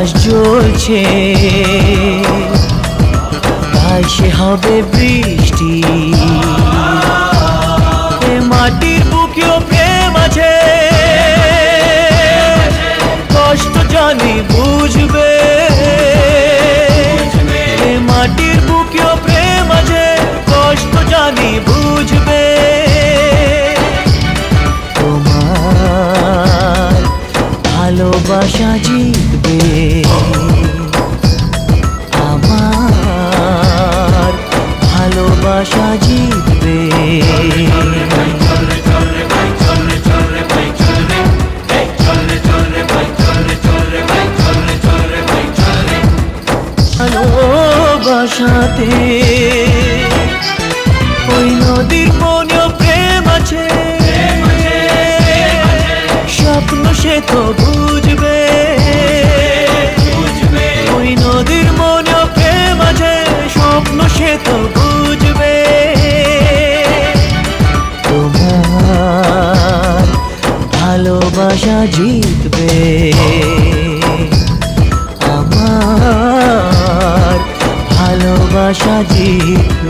আকাশ জ্বলছে, তাই সে হবে বৃষ্টি। এ মাটির বুকেও প্রেম আছে, কষ্ট জানি বুঝবে। এ মাটির বুকেও প্রেম আছে, কষ্ট জানি বুঝবে। তোমার ভালোবাসা জিতবে, আমার ভালোবাসা জিতবে। ভালোবাসাতে ওই নদীর মনেও প্রেম আছে, স্বপ্ন সে তো বুঝবে। ওই নদীর মনেও প্রেম আছে, স্বপ্ন সে তো বুঝবে। তোমার ভালোবাসা জিতবে, আমার ভালোবাসা জিতবে।